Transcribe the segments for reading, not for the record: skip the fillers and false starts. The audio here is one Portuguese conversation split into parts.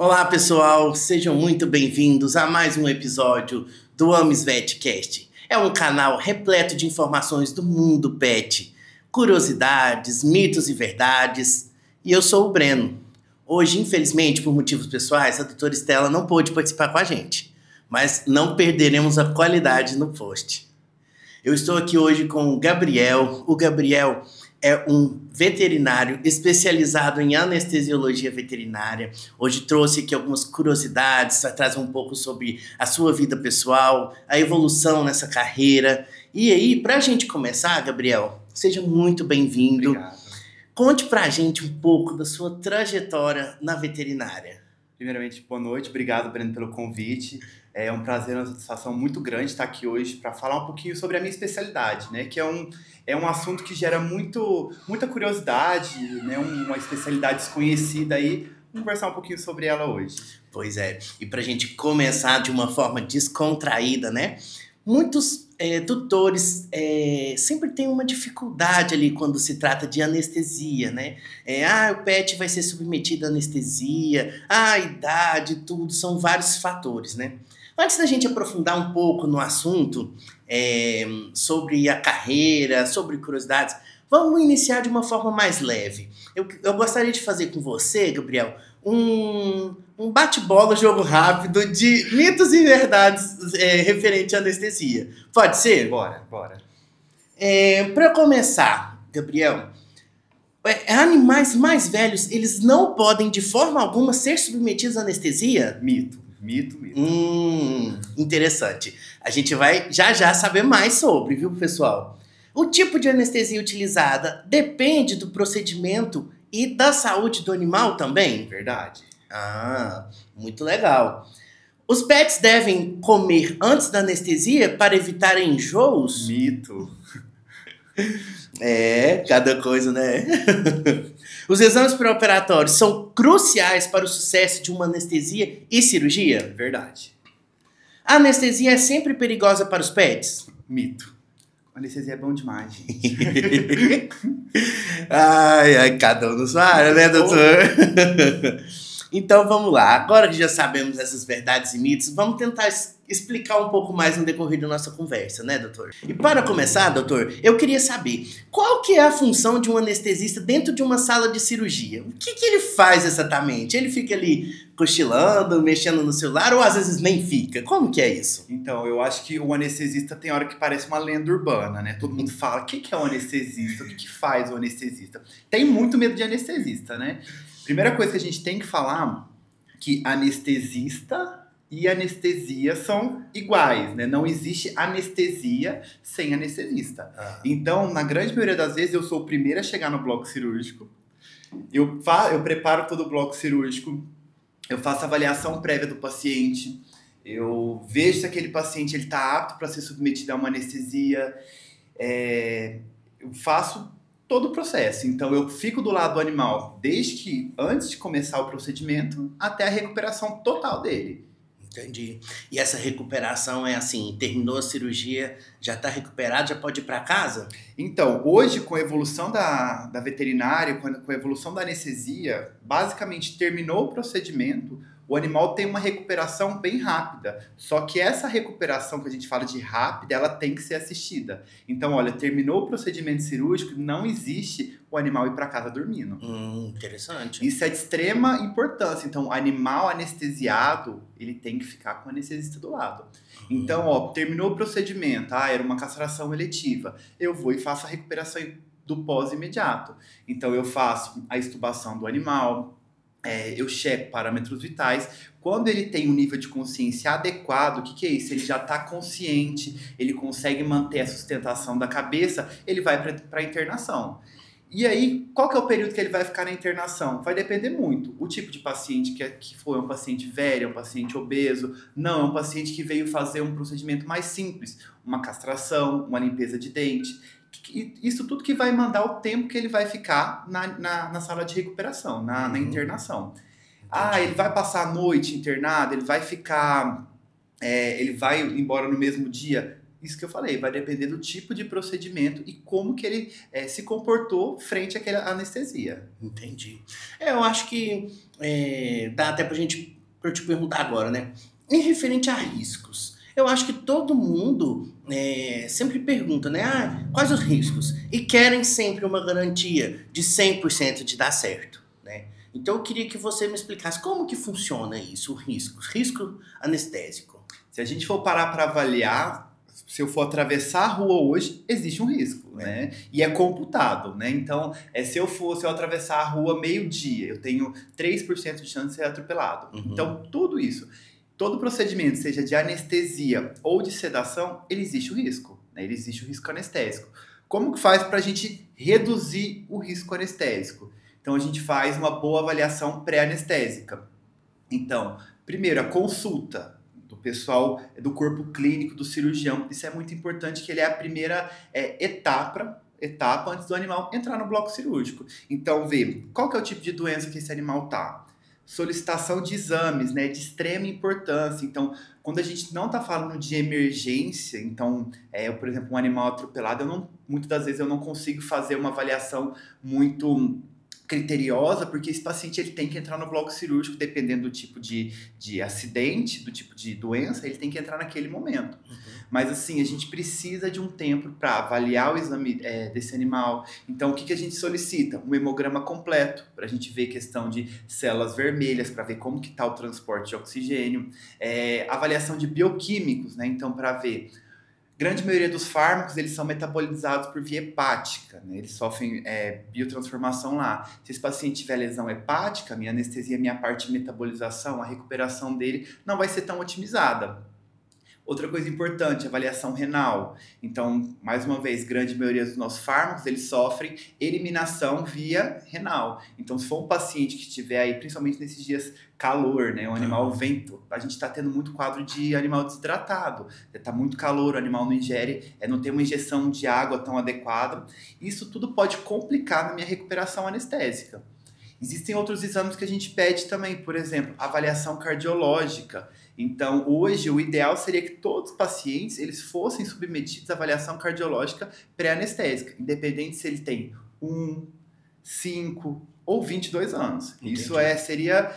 Olá, pessoal, sejam muito bem-vindos a mais um episódio do Ames Vetcast. É um canal repleto de informações do mundo pet, curiosidades, mitos e verdades. E eu sou o Breno. Hoje, infelizmente, por motivos pessoais, a doutora Estela não pôde participar com a gente, mas não perderemos a qualidade no post. Eu estou aqui hoje com o Gabriel. O Gabriel é um veterinário especializado em anestesiologia veterinária. Hoje trouxe aqui algumas curiosidades, vai trazer um pouco sobre a sua vida pessoal, a evolução nessa carreira. E aí, para a gente começar, Gabriel, seja muito bem-vindo. Obrigado. Conte para a gente um pouco da sua trajetória na veterinária. Primeiramente, boa noite. Obrigado, Breno, pelo convite. É um prazer, uma satisfação muito grande estar aqui hoje para falar um pouquinho sobre a minha especialidade, né? Que é um assunto que gera muita curiosidade, né? Uma especialidade desconhecida aí. Vamos conversar um pouquinho sobre ela hoje. Pois é, e para a gente começar de uma forma descontraída, né? Muitos tutores sempre têm uma dificuldade ali quando se trata de anestesia, né? O pet vai ser submetido à anestesia, a idade, tudo, são vários fatores, né? Antes da gente aprofundar um pouco no assunto sobre a carreira, sobre curiosidades, vamos iniciar de uma forma mais leve. Eu gostaria de fazer com você, Gabriel, um bate-bola, jogo rápido de mitos e verdades referente à anestesia. Pode ser? Bora. Para começar, Gabriel, animais mais velhos, eles não podem de forma alguma ser submetidos à anestesia? Mito. Interessante. A gente vai já saber mais sobre, viu, pessoal? O tipo de anestesia utilizada depende do procedimento e da saúde do animal também? Verdade. Muito legal. Os pets devem comer antes da anestesia para evitar enjoos? Mito. Cada coisa, né? Os exames pré-operatórios são cruciais para o sucesso de uma anestesia e cirurgia? Verdade. A anestesia é sempre perigosa para os pets? Mito. A anestesia é bom demais, gente. Cada um na sua área, né, doutor? Então vamos lá, agora que já sabemos essas verdades e mitos, vamos tentar explicar um pouco mais no decorrer da nossa conversa, né, doutor? E para começar, doutor, eu queria saber, qual que é a função de um anestesista dentro de uma sala de cirurgia? O que ele faz exatamente? Ele fica ali cochilando, mexendo no celular, ou às vezes nem fica? Como que é isso? Então, eu acho que o anestesista tem hora que parece uma lenda urbana, né? Todo mundo fala, o que é o anestesista? O que faz o anestesista? Tem muito medo de anestesista, né? Primeira coisa que a gente tem que falar que anestesista e anestesia são iguais, né? Não existe anestesia sem anestesista. Então, na grande maioria das vezes, eu sou o primeiro a chegar no bloco cirúrgico. Eu preparo todo o bloco cirúrgico. Eu faço a avaliação prévia do paciente. Eu vejo se aquele paciente está apto para ser submetido a uma anestesia. Eu faço todo o processo. Então, eu fico do lado do animal desde que antes de começar o procedimento até a recuperação total dele. Entendi. E essa recuperação é assim, terminou a cirurgia, já está recuperado, já pode ir para casa? Então, hoje, com a evolução da veterinária, com a evolução da anestesia, basicamente terminou o procedimento, o animal tem uma recuperação bem rápida. Só que essa recuperação que a gente fala de rápida, ela tem que ser assistida. Então, olha, terminou o procedimento cirúrgico, não existe o animal ir para casa dormindo. Interessante. Isso é de extrema importância. Então, o animal anestesiado, ele tem que ficar com o anestesista do lado. Então, terminou o procedimento, era uma castração eletiva. Eu vou e faço a recuperação do pós-imediato. Então, eu faço a extubação do animal, eu checo parâmetros vitais. Quando ele tem um nível de consciência adequado, o que é isso? Ele já está consciente, ele consegue manter a sustentação da cabeça, ele vai para a internação. E aí, qual que é o período que ele vai ficar na internação? Vai depender muito. O tipo de paciente que foi um paciente velho, um paciente obeso, não, é um paciente que veio fazer um procedimento mais simples, uma castração, uma limpeza de dente. Isso tudo que vai mandar o tempo que ele vai ficar na sala de recuperação, na internação. Ele vai passar a noite internado, ele vai ficar... ele vai embora no mesmo dia. isso que eu falei, vai depender do tipo de procedimento e como que ele se comportou frente àquela anestesia. Entendi. Eu acho que dá até pra eu te perguntar agora, né? Em referente a riscos, eu acho que todo mundo sempre pergunta, né? Ah, quais os riscos? E querem sempre uma garantia de 100% de dar certo, né? Então eu queria que você me explicasse como que funciona isso, o risco anestésico. Se a gente for parar para avaliar, se eu for atravessar a rua hoje, existe um risco, né? E é computado, né? Então, se eu atravessar a rua meio-dia, eu tenho 3% de chance de ser atropelado. Uhum. Então, tudo isso, todo procedimento, seja de anestesia ou de sedação, ele existe o risco, né? Ele existe o risco anestésico. Como que faz para a gente reduzir o risco anestésico? Então, a gente faz uma boa avaliação pré-anestésica. Então, primeiro, a consulta do pessoal do corpo clínico, do cirurgião. Isso é muito importante, que ele é a primeira etapa antes do animal entrar no bloco cirúrgico. Então, ver qual que é o tipo de doença que esse animal tá. Solicitação de exames, né, de extrema importância. Então, quando a gente não está falando de emergência, então, por exemplo, um animal atropelado, muitas das vezes eu não consigo fazer uma avaliação muito criteriosa, porque esse paciente ele tem que entrar no bloco cirúrgico, dependendo do tipo de acidente, do tipo de doença, ele tem que entrar naquele momento. Uhum. Mas assim, a gente precisa de um tempo para avaliar o exame desse animal. Então, o que a gente solicita? Um hemograma completo, para a gente ver questão de células vermelhas, para ver como que está o transporte de oxigênio, avaliação de bioquímicos, né? Então, para ver. Grande maioria dos fármacos, eles são metabolizados por via hepática, né? Eles sofrem biotransformação lá. Se esse paciente tiver lesão hepática, minha anestesia, minha parte de metabolização, a recuperação dele não vai ser tão otimizada. Outra coisa importante, avaliação renal. Então, mais uma vez, grande maioria dos nossos fármacos, eles sofrem eliminação via renal. Então, se for um paciente que tiver aí, principalmente nesses dias calor, né? O animal vento, a gente está tendo muito quadro de animal desidratado. Está muito calor, o animal não ingere, não tem uma injeção de água tão adequada. Isso tudo pode complicar na minha recuperação anestésica. Existem outros exames que a gente pede também, por exemplo, avaliação cardiológica. Então, hoje, o ideal seria que todos os pacientes eles fossem submetidos à avaliação cardiológica pré-anestésica, independente se ele tem 1, 5 ou 22 anos. Entendi. Isso seria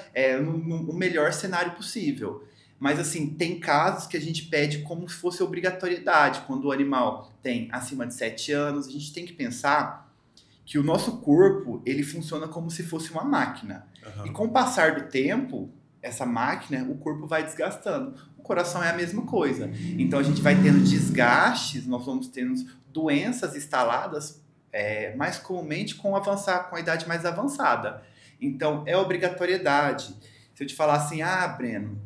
o melhor cenário possível. Mas, assim, tem casos que a gente pede como se fosse obrigatoriedade. Quando o animal tem acima de 7 anos, a gente tem que pensar que o nosso corpo, ele funciona como se fosse uma máquina. Uhum. E com o passar do tempo, essa máquina, o corpo vai desgastando. O coração é a mesma coisa. Então, a gente vai tendo desgastes, nós vamos tendo doenças instaladas, mais comumente com a idade mais avançada. Então, é obrigatoriedade. Se eu te falar assim, Breno,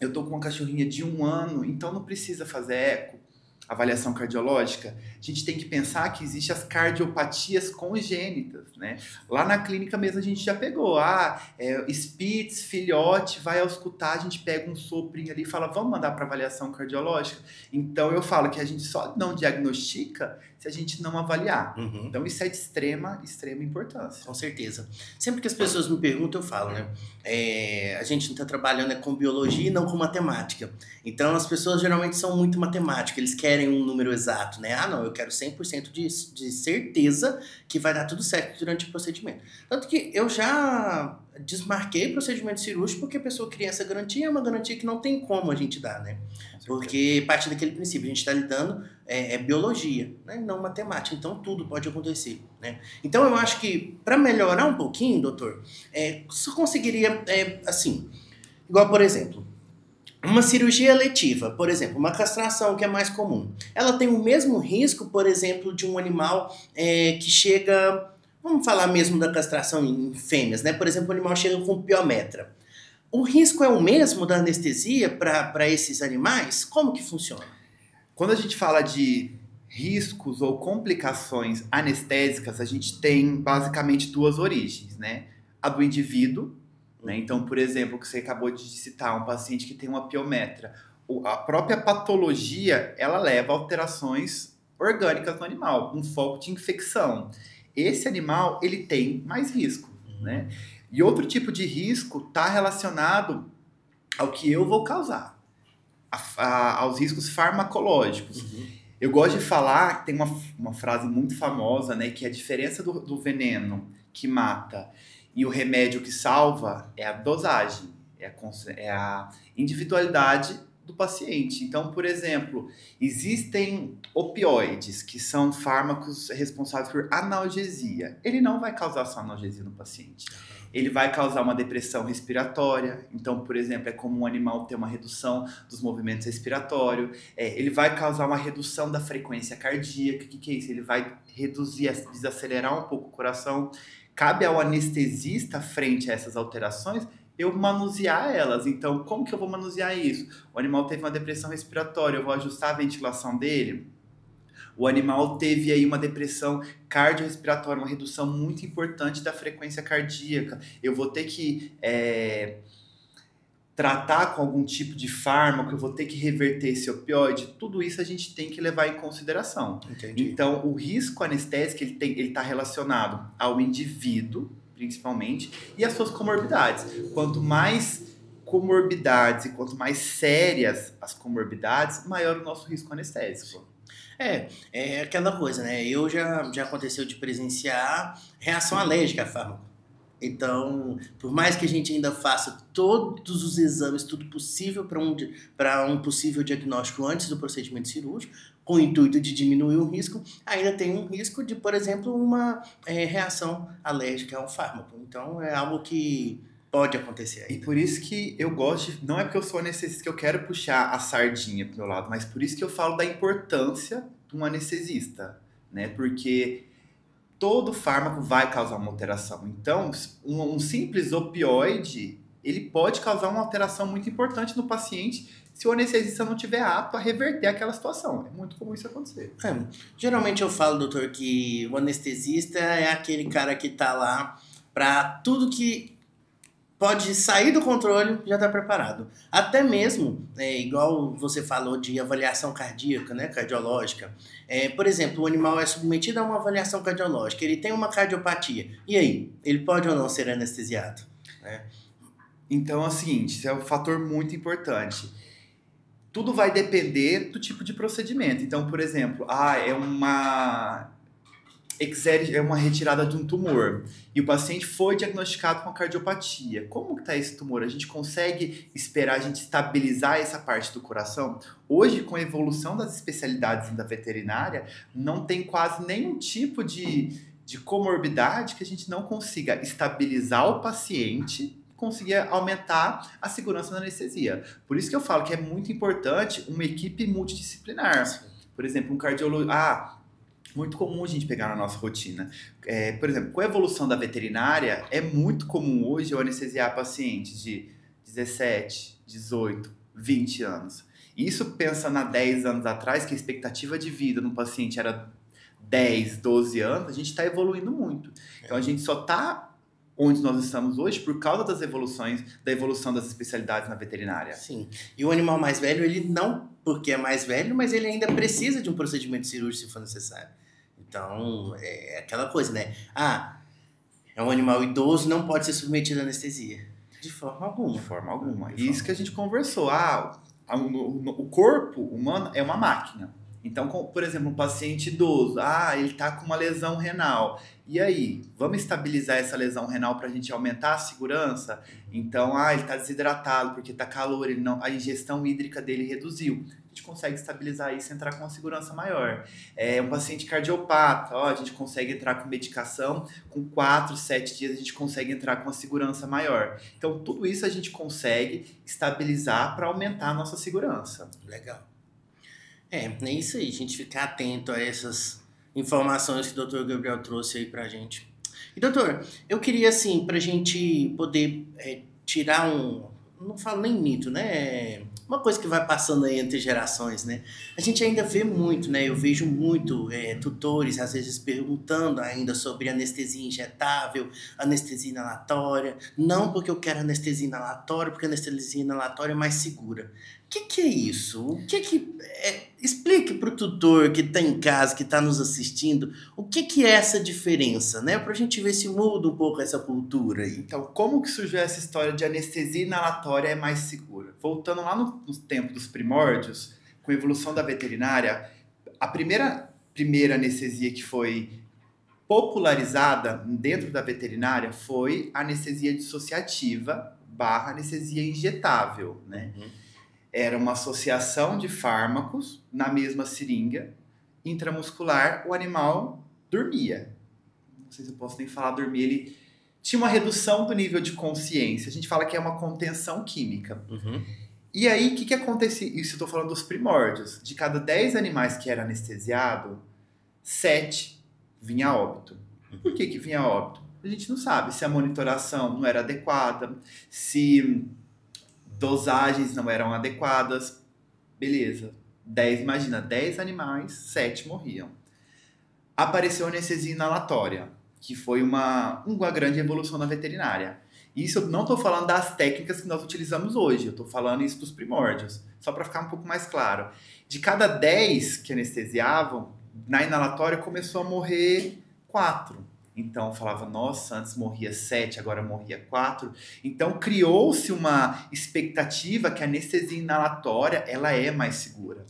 eu tô com uma cachorrinha de 1 ano, então não precisa fazer eco, avaliação cardiológica, a gente tem que pensar que existem as cardiopatias congênitas, né? Lá na clínica mesmo a gente já pegou, Spitz, filhote, vai auscultar, a gente pega um soprinho ali e fala, vamos mandar para avaliação cardiológica? Então eu falo que a gente só não diagnostica se a gente não avaliar. Uhum. Então isso é de extrema importância. Com certeza. Sempre que as pessoas me perguntam, eu falo, né? A gente está trabalhando com biologia e não com matemática. Então as pessoas geralmente são muito matemáticas, eles querem um número exato, né? Não, eu quero 100% de certeza que vai dar tudo certo durante o procedimento. Tanto que eu já desmarquei procedimento cirúrgico porque a pessoa queria essa garantia, é uma garantia que não tem como a gente dar, né? Porque parte daquele princípio, a gente está lidando biologia, né? Não matemática, então tudo pode acontecer, né? Então eu acho que para melhorar um pouquinho, doutor, você conseguiria, assim, igual por exemplo, uma cirurgia eletiva, por exemplo, uma castração que é mais comum, ela tem o mesmo risco, por exemplo, de um animal que chega, vamos falar mesmo da castração em fêmeas, né? Por exemplo, o animal chega com piometra. O risco é o mesmo da anestesia para esses animais? Como que funciona? Quando a gente fala de riscos ou complicações anestésicas, a gente tem basicamente 2 origens, né? A do indivíduo, né? Então, por exemplo, que você acabou de citar, um paciente que tem uma piometra, a própria patologia, ela leva a alterações orgânicas no animal, um foco de infecção. Esse animal, ele tem mais risco, né? E outro tipo de risco está relacionado ao que eu vou causar, aos riscos farmacológicos. Uhum. Eu gosto de falar, tem uma frase muito famosa, né? Que a diferença do veneno que mata e o remédio que salva é a dosagem, é a individualidade do paciente. Então, por exemplo, existem opioides, que são fármacos responsáveis por analgesia. Ele não vai causar só analgesia no paciente. Ele vai causar uma depressão respiratória. Então, por exemplo, é comum o animal ter uma redução dos movimentos respiratórios. Ele vai causar uma redução da frequência cardíaca. O que é isso? Ele vai reduzir, desacelerar um pouco o coração. Cabe ao anestesista, frente a essas alterações, eu manusear elas. Então, como que eu vou manusear isso? O animal teve uma depressão respiratória, eu vou ajustar a ventilação dele? O animal teve aí uma depressão cardiorrespiratória, uma redução muito importante da frequência cardíaca. Eu vou ter que tratar com algum tipo de fármaco, eu vou ter que reverter esse opioide. Tudo isso a gente tem que levar em consideração. Entendi. Então, o risco anestésico ele está relacionado ao indivíduo, principalmente, e às suas comorbidades. Quanto mais comorbidades e quanto mais sérias as comorbidades, maior o nosso risco anestésico. É aquela coisa, né? Eu já aconteceu de presenciar reação alérgica a fármaco. Então, por mais que a gente ainda faça todos os exames, tudo possível para um possível diagnóstico antes do procedimento cirúrgico, com o intuito de diminuir o risco, ainda tem um risco de, por exemplo, uma reação alérgica a um fármaco. Então, é algo que pode acontecer E ainda. por isso que eu gosto, não é porque eu sou anestesista que eu quero puxar a sardinha pro meu lado, mas por isso que eu falo da importância de um anestesista, né? Porque todo fármaco vai causar uma alteração. Então, um simples opioide, ele pode causar uma alteração muito importante no paciente se o anestesista não tiver apto a reverter aquela situação. É muito comum isso acontecer. Geralmente eu falo, doutor, que o anestesista é aquele cara que tá lá para tudo que pode sair do controle, já está preparado. Até mesmo, igual você falou de avaliação cardíaca, né, cardiológica. Por exemplo, o animal é submetido a uma avaliação cardiológica, ele tem uma cardiopatia. E aí, ele pode ou não ser anestesiado? Então é o seguinte, isso é um fator muito importante. Tudo vai depender do tipo de procedimento. Então, por exemplo, é uma retirada de um tumor e o paciente foi diagnosticado com cardiopatia. Como que está esse tumor? A gente consegue esperar, a gente estabilizar essa parte do coração? Hoje, com a evolução das especialidades da veterinária, não tem quase nenhum tipo de comorbidade que a gente não consiga estabilizar o paciente, conseguir aumentar a segurança da anestesia. Por isso que eu falo que é muito importante uma equipe multidisciplinar. Por exemplo, um cardiologista... muito comum a gente pegar na nossa rotina. Por exemplo, com a evolução da veterinária, é muito comum hoje eu anestesiar pacientes de 17, 18, 20 anos. Isso pensando há 10 anos atrás, que a expectativa de vida no paciente era 10, 12 anos, a gente está evoluindo muito. Então a gente só está onde nós estamos hoje por causa das evoluções, da evolução das especialidades na veterinária. Sim. E o animal mais velho, ele não porque é mais velho, mas ele ainda precisa de um procedimento cirúrgico se for necessário. Então, é aquela coisa, né? É um animal idoso, não pode ser submetido à anestesia. De forma alguma. De forma alguma. Isso que a gente conversou. O corpo humano é uma máquina. Então, por exemplo, um paciente idoso, ele está com uma lesão renal. E aí, vamos estabilizar essa lesão renal para a gente aumentar a segurança? Então, ele está desidratado porque está calor, a ingestão hídrica dele reduziu. A gente consegue estabilizar isso e entrar com uma segurança maior. Um paciente cardiopata, a gente consegue entrar com medicação, com 4, 7 dias a gente consegue entrar com uma segurança maior. Então, tudo isso a gente consegue estabilizar para aumentar a nossa segurança. Legal. É isso aí, a gente ficar atento a essas informações que o Dr. Gabriel trouxe aí pra gente. E, doutor, eu queria, assim, pra gente poder tirar não falo nem mito, né? Uma coisa que vai passando aí entre gerações, né? A gente ainda vê muito, né? Eu vejo muito tutores, às vezes, perguntando ainda sobre anestesia injetável, anestesia inalatória. Não porque eu quero anestesia inalatória, porque a anestesia inalatória é mais segura. O que é isso? O que explique para o tutor que está em casa, que está nos assistindo, o que é essa diferença, né? Para a gente ver se muda um pouco essa cultura aí. Então, como que surgiu essa história de anestesia inalatória é mais segura? Voltando lá no tempo dos primórdios, com a evolução da veterinária, a primeira anestesia que foi popularizada dentro da veterinária foi a anestesia dissociativa barra anestesia injetável, né? Era uma associação de fármacos na mesma seringa intramuscular, o animal dormia. Não sei se eu posso nem falar dormir, ele tinha uma redução do nível de consciência. A gente fala que é uma contenção química. E aí, o que acontecia? Isso eu estou falando dos primórdios. De cada 10 animais que era anestesiado, 7 vinha a óbito. Por que vinha a óbito? A gente não sabe se a monitoração não era adequada, se dosagens não eram adequadas. Beleza. 10, imagina, 10 animais, 7 morriam. Apareceu a anestesia inalatória, que foi uma grande evolução na veterinária. Isso eu não estou falando das técnicas que nós utilizamos hoje, eu estou falando isso dos primórdios, só para ficar um pouco mais claro. De cada 10 que anestesiavam, na inalatória começou a morrer 4. Então falava, nossa, antes morria 7, agora morria 4. Então criou-se uma expectativa que a anestesia inalatória ela é mais segura.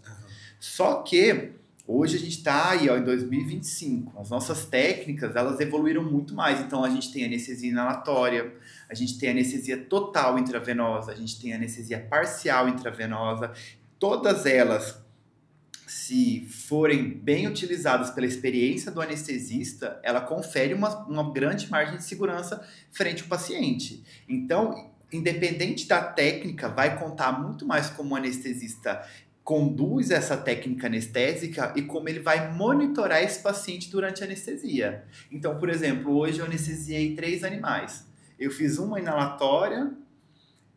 Só que hoje a gente está aí ó, em 2025, as nossas técnicas elas evoluíram muito mais. Então a gente tem anestesia inalatória, a gente tem anestesia total intravenosa, a gente tem anestesia parcial intravenosa. Todas elas, se forem bem utilizadas pela experiência do anestesista, ela confere uma grande margem de segurança frente ao paciente. Então, independente da técnica, vai contar muito mais como o anestesista conduz essa técnica anestésica e como ele vai monitorar esse paciente durante a anestesia. Então, por exemplo, hoje eu anestesiei 3 animais. Eu fiz uma inalatória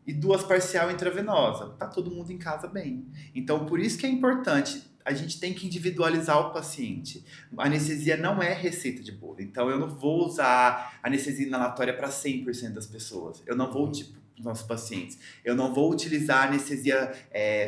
e 2 parcial intravenosa. Tá todo mundo em casa bem. Então, por isso que é importante, a gente tem que individualizar o paciente. A anestesia não é receita de bolo. Então, eu não vou usar anestesia inalatória para 100% das pessoas. Eu não vou, dos nossos pacientes. Eu não vou utilizar anestesia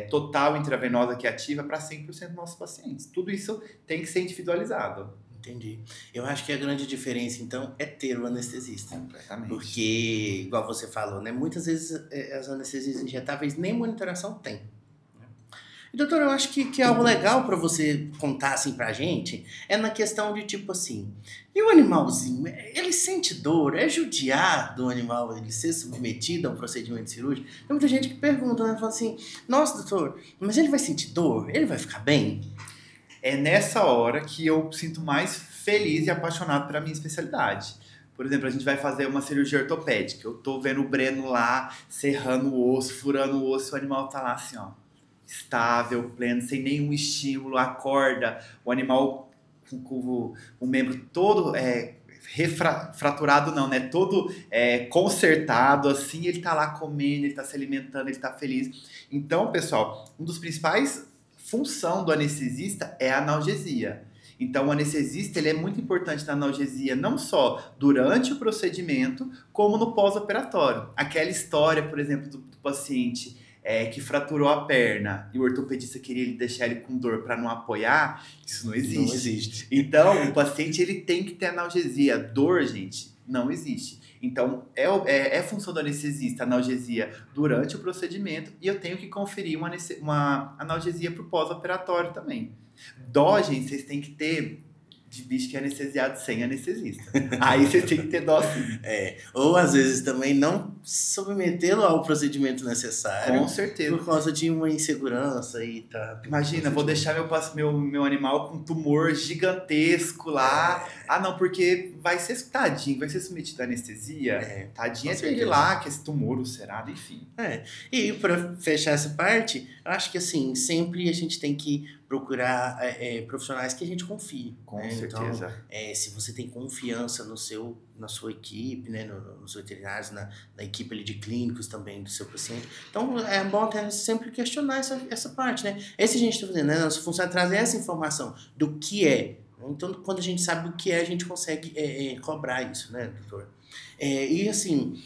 total intravenosa que é ativa para 100% dos nossos pacientes. Tudo isso tem que ser individualizado. Entendi. Eu acho que a grande diferença, então, é ter o anestesista. Completamente. Porque, igual você falou, né? Muitas vezes as anestesias injetáveis nem monitoração tem. E, doutor, eu acho que algo legal para você contar assim pra gente é na questão de tipo assim, e o animalzinho, ele sente dor? É judiar do animal ele ser submetido a um procedimento cirúrgico? Tem muita gente que pergunta, né? Fala assim, nossa, doutor, mas ele vai sentir dor? Ele vai ficar bem? É nessa hora que eu sinto mais feliz e apaixonado pela minha especialidade. Por exemplo, a gente vai fazer uma cirurgia ortopédica. Eu tô vendo o Breno lá, serrando o osso, furando o osso, o animal tá lá assim, ó, estável, pleno, sem nenhum estímulo, acorda, o animal com o membro todo fraturado não, né? Todo consertado, assim, ele tá lá comendo, ele tá se alimentando, ele tá feliz. Então, pessoal, um dos principais função do anestesista é a analgesia. Então, o anestesista ele é muito importante na analgesia, não só durante o procedimento, como no pós-operatório. Aquela história, por exemplo, do paciente que fraturou a perna e o ortopedista queria deixar ele com dor para não apoiar, isso não existe. Não existe. Então, o paciente ele tem que ter analgesia. Dor, gente, não existe. Então, é função do anestesista, analgesia durante o procedimento, e eu tenho que conferir uma analgesia para o pós-operatório também. Dó, gente, vocês têm que ter de bicho que é anestesiado sem anestesista. Aí vocês têm que ter dó sim. Ou às vezes também não submetê-lo ao procedimento necessário. Com certeza. Por causa de uma insegurança e tá. Imagina, vou deixar meu animal com um tumor gigantesco lá. Ah, não, porque vai ser tadinho, vai ser submetido à anestesia. Tadinho é dele lá, que esse tumor ulcerado, enfim. E para fechar essa parte, eu acho que assim, sempre a gente tem que procurar profissionais que a gente confie. Com certeza. Então, se você tem confiança na sua equipe, né, nos veterinários, na equipe ali de clínicos também do seu paciente. Então, é bom até sempre questionar essa parte, né? Esse a gente está fazendo, né? Nossa função é trazer essa informação do que é. Então, quando a gente sabe o que é, a gente consegue cobrar isso, né, doutor? E assim,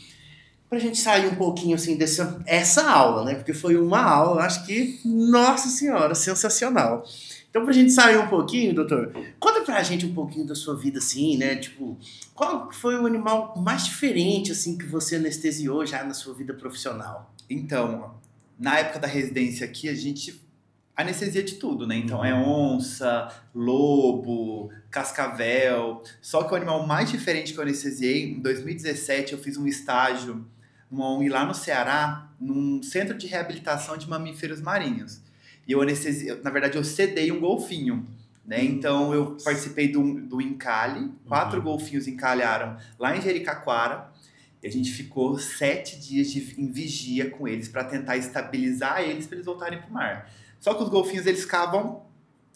pra gente sair um pouquinho assim essa aula, né? Porque foi uma aula, acho que, nossa senhora, sensacional. Então, pra gente sair um pouquinho, doutor, conta pra gente um pouquinho da sua vida, assim, né? Tipo, qual foi o animal mais diferente, assim, que você anestesiou já na sua vida profissional? Então, na época da residência aqui, a gente anestesia de tudo, né? Então é onça, lobo, cascavel. Só que o animal mais diferente que eu anestesiei, em 2017 eu fiz um estágio numa ONG lá no Ceará, num centro de reabilitação de mamíferos marinhos. E eu anestesiei, na verdade eu sedei um golfinho, né? Então eu participei do encalhe, 4 golfinhos encalharam lá em Jericoacoara. E a gente ficou 7 dias em vigia com eles para tentar estabilizar eles para eles voltarem pro mar. Só que os golfinhos, eles ficavam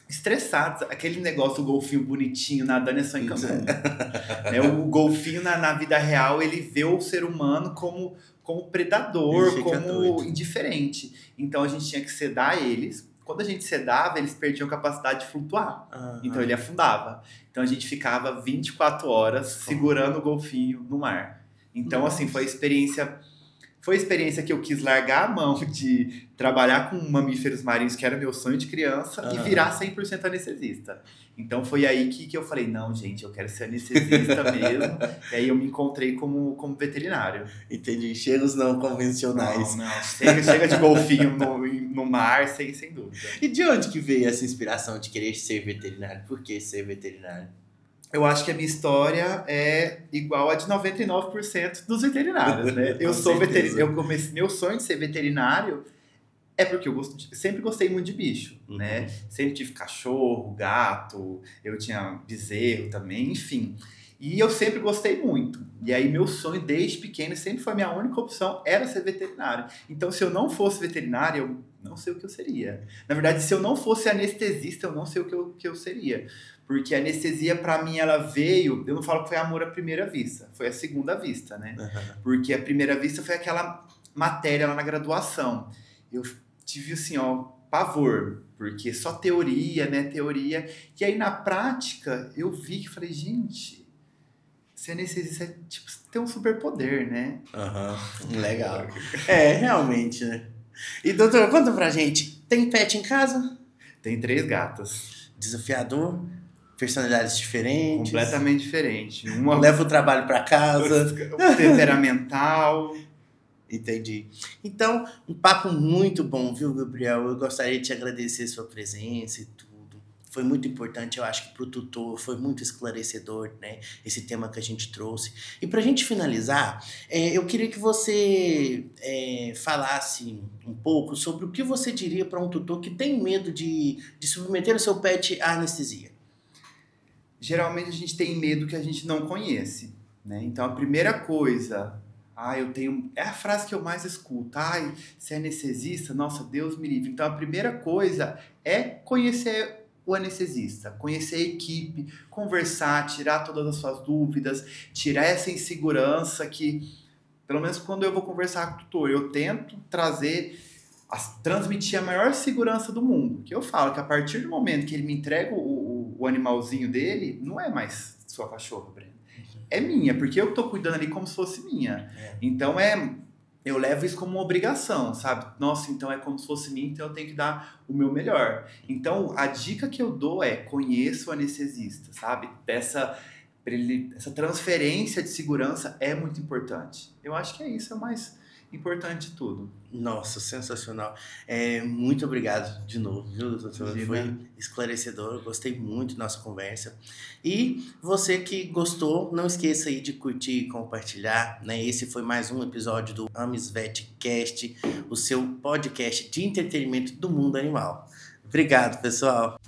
estressados. Aquele negócio do golfinho bonitinho nadando é só em Cancún. Né? O golfinho, na vida real, ele vê o ser humano como predador, como indiferente. Então, a gente tinha que sedar eles. Quando a gente sedava, eles perdiam a capacidade de flutuar. Então, ele afundava. Então, a gente ficava 24 horas segurando o golfinho no mar. Então, assim, foi a experiência que eu quis largar a mão de trabalhar com mamíferos marinhos, que era meu sonho de criança, e virar 100% anestesista. Então, foi aí que eu falei, não, gente, eu quero ser anestesista mesmo. E aí eu me encontrei como veterinário. Entendi. Cheiros não convencionais. Não. Chega de golfinho no mar, sem dúvida. E de onde que veio essa inspiração de querer ser veterinário? Por que ser veterinário? Eu acho que a minha história é igual a de 99% dos veterinários, né? Eu sou veterinário. Meu sonho de ser veterinário é porque eu sempre gostei muito de bicho, né? Sempre tive cachorro, gato, eu tinha bezerro também, enfim. E eu sempre gostei muito. E aí meu sonho desde pequeno, sempre foi a minha única opção, era ser veterinário. Então se eu não fosse veterinário, eu não sei o que eu seria. Na verdade, se eu não fosse anestesista, eu não sei o que eu seria. Porque a anestesia, pra mim, ela veio... Eu não falo que foi amor à primeira vista. Foi a segunda vista, né? Porque a primeira vista foi aquela matéria lá na graduação. Eu tive, assim, pavor. Porque só teoria, né? Teoria. E aí, na prática, eu vi que falei, gente... Ser anestesista é, tipo, ter um superpoder, né? Legal. Realmente, né? E, doutor, conta pra gente. Tem pet em casa? Tem 3 gatas. Desafiador? Personalidades diferentes? Completamente diferente. Uma leva o trabalho para casa. Temperamental. Entendi. Então, um papo muito bom, viu, Gabriel? Eu gostaria de te agradecer a sua presença e tudo. Foi muito importante, eu acho que para o tutor foi muito esclarecedor, né? Esse tema que a gente trouxe. E para a gente finalizar, eu queria que você falasse um pouco sobre o que você diria para um tutor que tem medo de submeter o seu pet à anestesia. Geralmente a gente tem medo que a gente não conhece, né? Então a primeira coisa, é a frase que eu mais escuto, ser anestesista, nossa, Deus me livre. Então a primeira coisa é conhecer o anestesista, conhecer a equipe, conversar, tirar todas as suas dúvidas, tirar essa insegurança que, pelo menos quando eu vou conversar com o tutor, eu tento transmitir a maior segurança do mundo. Que eu falo que a partir do momento que ele me entrega o animalzinho dele, não é mais sua cachorra, Breno. É minha, porque eu tô cuidando ali como se fosse minha. Então eu levo isso como uma obrigação, sabe? Nossa, então é como se fosse minha, então eu tenho que dar o meu melhor. Então a dica que eu dou é conheça o anestesista, sabe? Essa transferência de segurança é muito importante. Eu acho que é isso, é o mais importante de tudo. Nossa, sensacional. Muito obrigado de novo, viu, doutor? Foi esclarecedor, gostei muito da nossa conversa. E você que gostou, não esqueça aí de curtir e compartilhar, né? Esse foi mais um episódio do AmesVetCast, o seu podcast de entretenimento do mundo animal. Obrigado, pessoal.